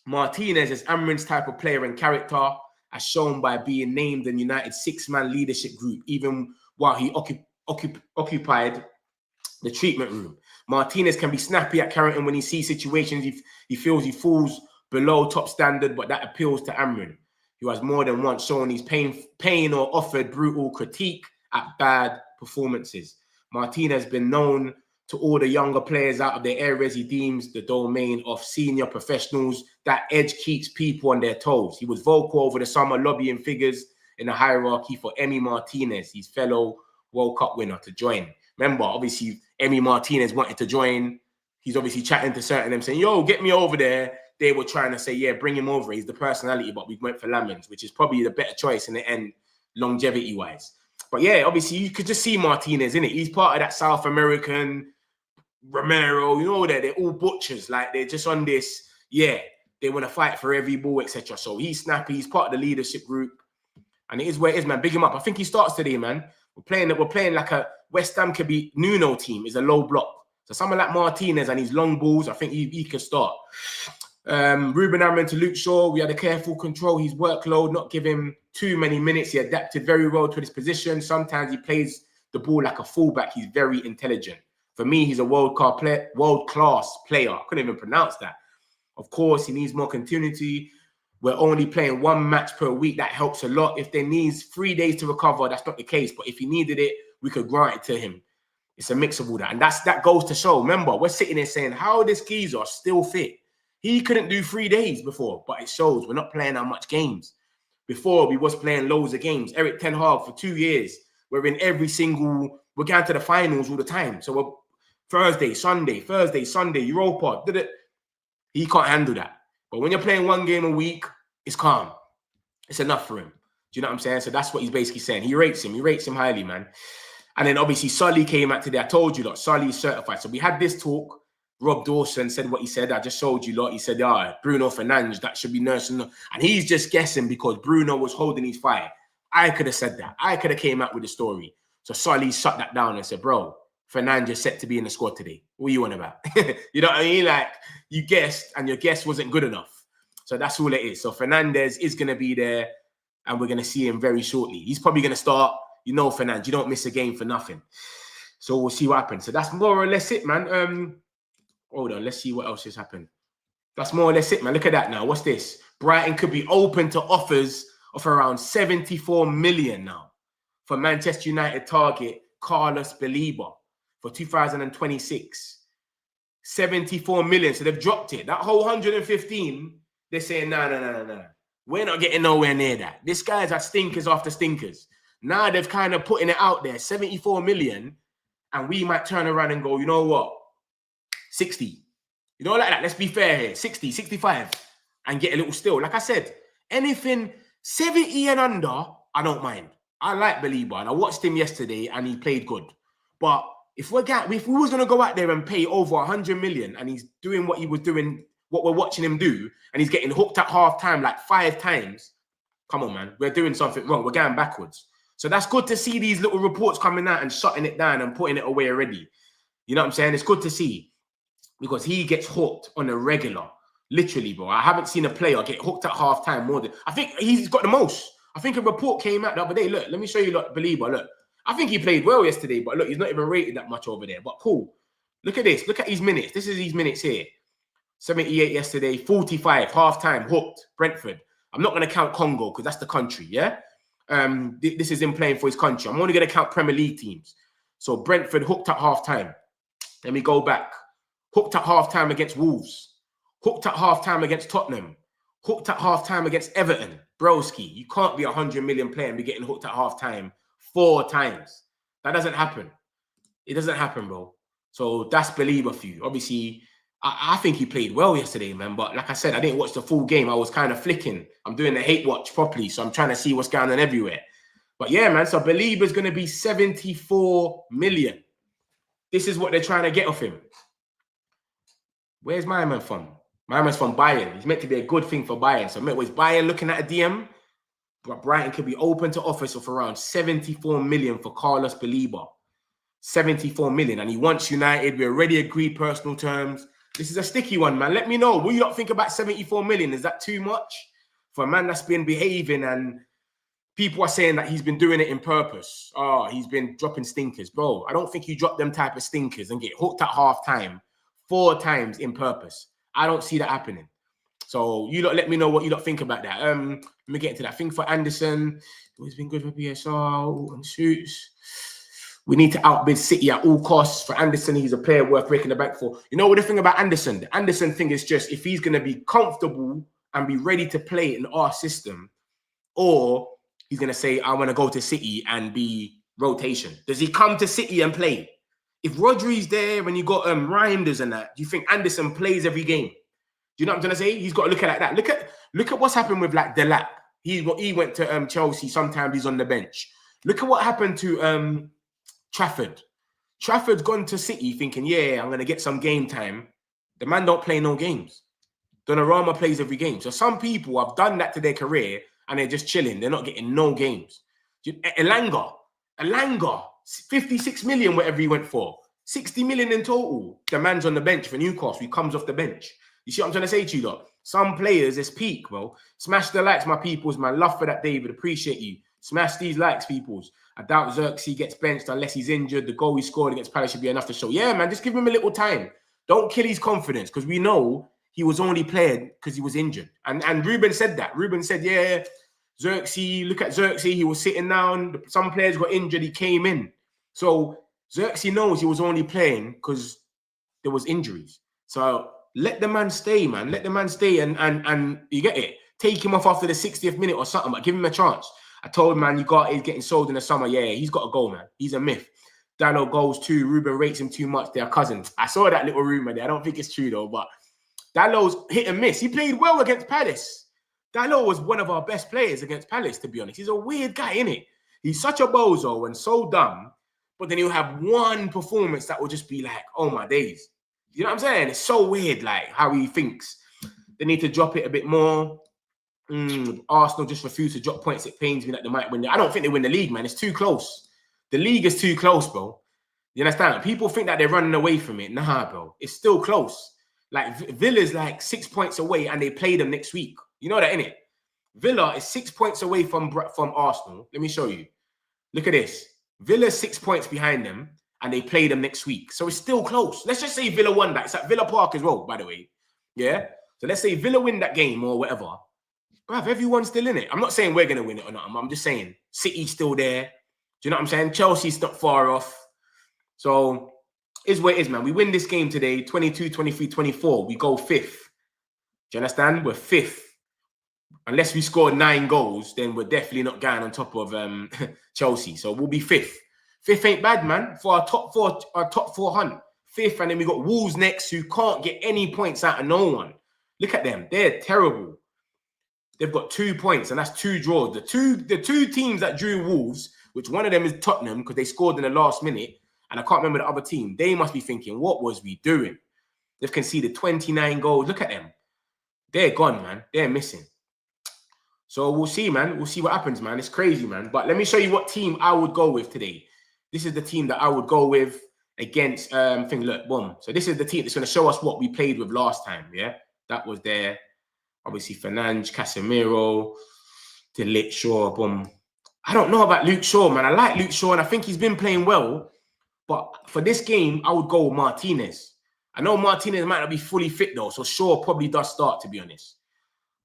Martinez is Amrin's type of player and character, as shown by being named in United's 6-man leadership group, even while he occupied the treatment room. Martinez can be snappy at Carrington when he sees situations he feels he falls below top standard, but that appeals to Amrin, who has more than once shown his pain or offered brutal critique at bad performances. Martinez has been known to order younger players out of their areas he deems the domain of senior professionals. That edge keeps people on their toes. He was vocal over the summer, lobbying figures in the hierarchy for Emi Martinez, his fellow World Cup winner, to join. Remember, obviously, Emi Martinez wanted to join. He's obviously chatting to certain of them, saying, yo, get me over there. They were trying to say, yeah, bring him over. He's the personality, but we went for Lamens, which is probably the better choice in the end, longevity-wise. But yeah, obviously, you could just see Martinez, innit? He's part of that South American Romero, you know that they're all butchers. Like, they're just on this, yeah, they want to fight for every ball, etc. So he's snappy. He's part of the leadership group. And it is where it is, man. Big him up. I think he starts today, man. We're playing like a West Ham could be Nuno team, is a low block. So someone like Martinez and his long balls, I think he could start. Ruben Amrin to Luke Shaw. We had a careful control his workload, not give him too many minutes. He adapted very well to his position. Sometimes he plays the ball like a fullback. He's very intelligent. For me, he's a world-class player. I couldn't even pronounce that. Of course, he needs more continuity. We're only playing 1 match per week. That helps a lot. If they needs 3 days to recover, that's not the case. But if he needed it, we could grant it to him. It's a mix of all that. And that goes to show. Remember, we're sitting there saying, how this geezer still fit? He couldn't do 3 days before, but it shows we're not playing that much games. Before, we was playing loads of games. Eric Ten Hag, for 2 years, we're going to the finals all the time. So we're Thursday, Sunday, Europa. He can't handle that. But when you're playing 1 game a week, it's calm. It's enough for him. Do you know what I'm saying? So that's what he's basically saying. He rates him highly, man. And then obviously Sully came out today. I told you, lot, Sully's certified. So we had this talk. Rob Dawson said what he said. I just showed you, lot. He said, Bruno Fernandes, that should be nursing. And he's just guessing because Bruno was holding his fire. I could have said that. I could have came out with the story. So Sully shut that down and said, bro, Fernandes set to be in the squad today. What are you on about? You know what I mean? Like, you guessed and your guess wasn't good enough. So that's all it is. So Fernandes is going to be there and we're going to see him very shortly. He's probably going to start. You know, Fernandes, you don't miss a game for nothing. So we'll see what happens. So that's more or less it, man. Hold on. Let's see what else has happened. That's more or less it, man. Look at that now. What's this? Brighton could be open to offers of around 74 million now for Manchester United target Carlos Baleba for 2026. 74 million. So they've dropped it. That whole 115, they're saying, no. We're not getting nowhere near that. This guy's had stinkers after stinkers. Now they've kind of putting it out there, 74 million, and we might turn around and go, you know what, 60. You know, like that. Let's be fair here. 60, 65, and get a little still. Like I said, anything 70 and under, I don't mind. I like Belieber, and I watched him yesterday, and he played good. But if we was gonna go out there and pay over 100 million, and he's doing what he was doing, what we're watching him do, and he's getting hooked at half time like 5 times, come on, man, we're doing something wrong. We're going backwards. So that's good to see these little reports coming out and shutting it down and putting it away already. You know what I'm saying? It's good to see, because he gets hooked on a regular. Literally, bro. I haven't seen a player get hooked at half time more than... I think he's got the most. I think a report came out the other day. Look, let me show you, look, Belieber. Look, I think he played well yesterday, but look, he's not even rated that much over there. But cool. Look at this. Look at his minutes. This is his minutes here. 78 yesterday, 45, half time, hooked, Brentford. I'm not going to count Congo because that's the country, yeah? This is him playing for his country. I'm only going to count Premier League teams. So Brentford hooked at half time. Let me go back. Hooked at half time against Wolves. Hooked at half time against Tottenham. Hooked at half time against Everton. Broski, you can't be a 100 million player and be getting hooked at half time 4 times. That doesn't happen. It doesn't happen, bro. So that's Belieber for you. Obviously, I think he played well yesterday, man. But like I said, I didn't watch the full game. I was kind of flicking. I'm doing the hate watch properly, so I'm trying to see what's going on everywhere. But yeah, man, so Belieber's going to be 74 million. This is what they're trying to get off him. Where's my man from? My man's from Bayern. He's meant to be a good thing for Bayern. So was Bayern looking at a DM? But Brighton could be open to offers of around 74 million for Carlos Belieber. 74 million. And he wants United. We already agreed personal terms. This is a sticky one, man. Let me know. What do you not think about 74 million? Is that too much for a man that's been behaving, and people are saying that he's been doing it in purpose? Oh, he's been dropping stinkers. Bro, I don't think you drop them type of stinkers and get hooked at half time 4 times in purpose. I don't see that happening. So you lot let me know what you lot think about that. Let me get into that. Thing for Anderson. He's been good for PSR and shoots. We need to outbid City at all costs. For Anderson, he's a player worth breaking the bank for. You know what the thing about Anderson? The Anderson thing is just if he's going to be comfortable and be ready to play in our system, or he's going to say, I want to go to City and be rotation. Does he come to City and play? If Rodri's there and you got Reinders and that, do you think Anderson plays every game? Do you know what I'm trying to say? He's got to look at it like that. Look at what's happened with like Delap. He went to Chelsea. Sometimes he's on the bench. Look at what happened to Trafford. Trafford's gone to City thinking, yeah, I'm going to get some game time. The man don't play no games. Donnarumma plays every game. So some people have done that to their career and they're just chilling. They're not getting no games. Elanga, 56 million, whatever he went for. 60 million in total. The man's on the bench for Newcastle. He comes off the bench. You see what I'm trying to say to you, though? Some players, it's peak, bro. Smash the likes, my peoples, man. Love for that, David. Appreciate you. Smash these likes, peoples. I doubt Xerxes gets benched unless he's injured. The goal he scored against Palace should be enough to show. Yeah, man, just give him a little time. Don't kill his confidence, because we know he was only playing because he was injured. And Ruben said that. Ruben said, yeah, Xerxes, look at Xerxes. He was sitting down. Some players got injured. He came in. So Xerxes knows he was only playing because there was injuries. So let the man stay, man. Let the man stay and you get it. Take him off after the 60th minute or something, but give him a chance. I told him, man, he's getting sold in the summer. Yeah, he's got to go, man. He's a myth. Dallo goes too. Ruben rates him too much. They're cousins. I saw that little rumor there. I don't think it's true, though, but Dallo's hit and miss. He played well against Palace. Dallo was one of our best players against Palace, to be honest. He's a weird guy, innit? He's such a bozo and so dumb, but then he'll have one performance that will just be like, oh, my days. You know what I'm saying? It's so weird, like, how he thinks. They need to drop it a bit more. Arsenal just refuse to drop points. It pains me that they might win. I don't think they win the league, man. It's too close. The league is too close, bro. You understand? People think that they're running away from it. Nah, bro. It's still close. Like, Villa's like 6 points away and they play them next week. You know that, innit? Villa is 6 points away from Arsenal. Let me show you. Look at this. Villa's 6 points behind them and they play them next week. So it's still close. Let's just say Villa won that. It's at Villa Park as well, by the way. Yeah? So let's say Villa win that game or whatever. Bruv, everyone's still in it. I'm not saying we're going to win it or not. I'm just saying City's still there. Do you know what I'm saying? Chelsea's not far off. So is what it is, man. We win this game today, 22, 23, 24. We go 5th. Do you understand? We're 5th. unless we score 9 goals, then we're definitely not going on top of Chelsea. So we'll be 5th. 5th ain't bad, man, for our top four hunt. 5th, and then we got Wolves next, who can't get any points out of no one. Look at them. They're terrible. They've got 2 points, and that's 2 draws. The two teams that drew Wolves, which one of them is Tottenham, because they scored in the last minute, and I can't remember the other team. They must be thinking, what was we doing? They've conceded 29 goals. Look at them. They're gone, man. They're missing. So we'll see, man. We'll see what happens, man. It's crazy, man. But let me show you what team I would go with today. This is the team that I would go with against look, boom. So this is the team that's going to show us what we played with last time, yeah? That was there. Obviously, Fernandes, Casemiro, De Ligt, Shaw, boom. I don't know about Luke Shaw, man. I like Luke Shaw, and I think he's been playing well. But for this game, I would go with Martinez. I know Martinez might not be fully fit, though, so Shaw probably does start, to be honest.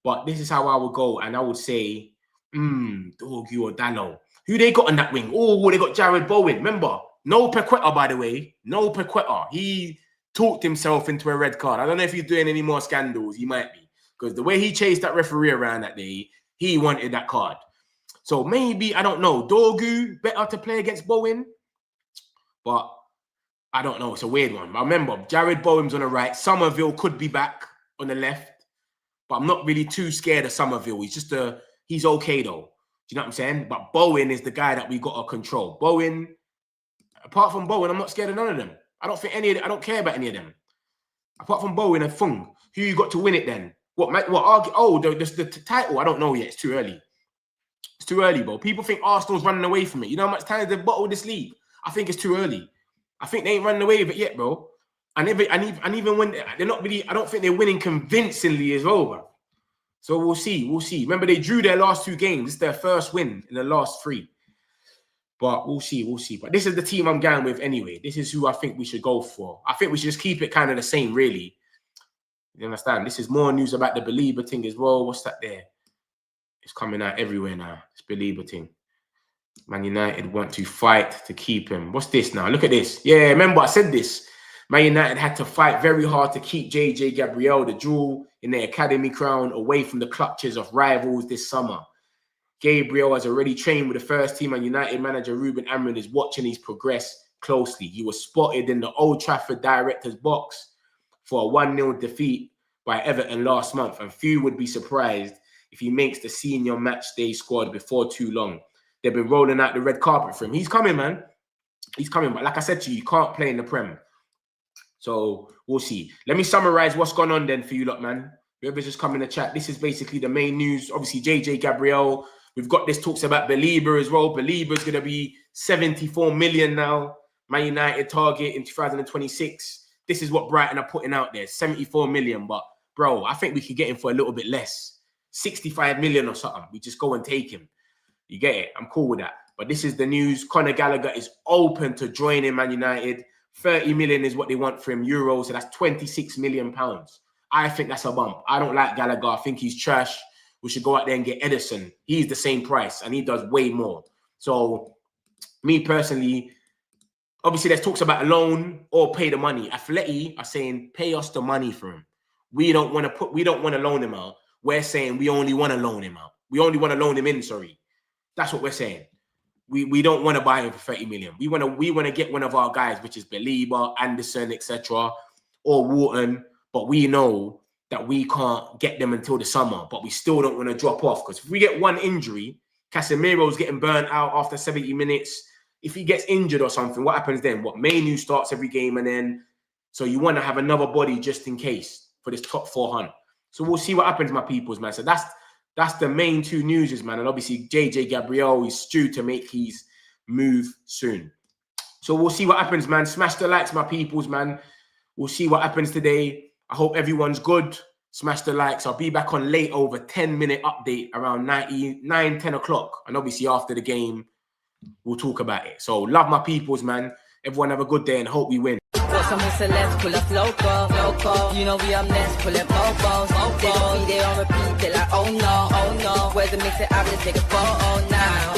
But this is how I would go, and I would say, Dorgu or Dallo. Who they got on that wing? Oh, they got Jared Bowen. Remember, no Paqueta, by the way. No Paqueta. He talked himself into a red card. I don't know if he's doing any more scandals. He might be. Because the way he chased that referee around that day, he wanted that card. So maybe, I don't know, Dorgu better to play against Bowen. But I don't know. It's a weird one. But remember, Jared Bowen's on the right. Somerville could be back on the left. But I'm not really too scared of Somerville. He's okay, though. Do you know what I'm saying? But Bowen is the guy that we got to control. Bowen, apart from Bowen, I'm not scared of none of them. I don't care about any of them. Apart from Bowen and Fung, who you got to win it then? The title, I don't know yet. It's too early. It's too early, bro. People think Arsenal's running away from it. You know how much time they've bottled this league? I think it's too early. I think they ain't running away with it yet, bro. And even when they're not really, I don't think they're winning convincingly as well, bro. So we'll see. We'll see. Remember, they drew their last 2 games. This is their first win in the last 3. But we'll see. We'll see. But this is the team I'm going with anyway. This is who I think we should go for. I think we should just keep it kind of the same, really. You understand? This is more news about the Belieber thing as well. What's that there? It's coming out everywhere now. This Belieber thing. Man United want to fight to keep him. What's this now? Look at this. Yeah, remember I said this. Man United had to fight very hard to keep Gabriel, the jewel in their academy crown, away from the clutches of rivals this summer. Gabriel has already trained with the first team, and United manager Ruben Amorim is watching his progress closely. He was spotted in the Old Trafford director's box for a 1-0 defeat by Everton last month, and few would be surprised if he makes the senior matchday squad before too long. They've been rolling out the red carpet for him. He's coming, man. He's coming. But like I said to you, you can't play in the Prem. So we'll see. Let me summarize what's gone on then for you lot, man. Whoever's just come in the chat, this is basically the main news. Obviously, Gabriel. We've got this talks about Belieber as well. Belieber's going to be 74 million now. Man United target in 2026. This is what Brighton are putting out there, 74 million. But, bro, I think we could get him for a little bit less. 65 million or something. We just go and take him. You get it? I'm cool with that. But this is the news. Conor Gallagher is open to joining Man United. 30 million is what they want for him, euros. So that's 26 million pounds. I think that's a bump. I don't like Gallagher. I think he's trash. We should go out there and get Edison. He's the same price and he does way more. So me personally, obviously there's talks about a loan or pay the money. Atleti are saying pay us the money for him. We don't want to loan him out. We're saying we only want to loan him out. We only want to loan him in, sorry. That's what we're saying. We don't want to buy him for 30 million. We want to get one of our guys, which is Belieber, Anderson, etc., or Wharton. But we know that we can't get them until the summer. But we still don't want to drop off, because if we get one injury, Casemiro's getting burnt out after 70 minutes. If he gets injured or something, what happens then? Manu starts every game, and then so you want to have another body just in case for this top 4 hunt. So we'll see what happens, my peoples, man. So that's the main 2 newses, man. And obviously, Gabriel is due to make his move soon. So we'll see what happens, man. Smash the likes, my peoples, man. We'll see what happens today. I hope everyone's good. Smash the likes. I'll be back on late over 10-minute update around 10 o'clock. And obviously, after the game, we'll talk about it. So love my peoples, man. Everyone have a good day and hope we win. Some celebs pull up local. You know we are next, pull up bobos. They don't be there on repeat, they're like, oh no. Where's the mix it up, let's take a photo now.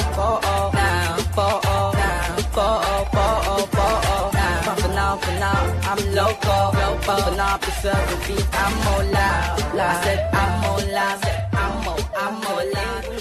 For now, I'm local. For now, preserve the beat, I'm more loud. I said I'm more loud. I'm more alive.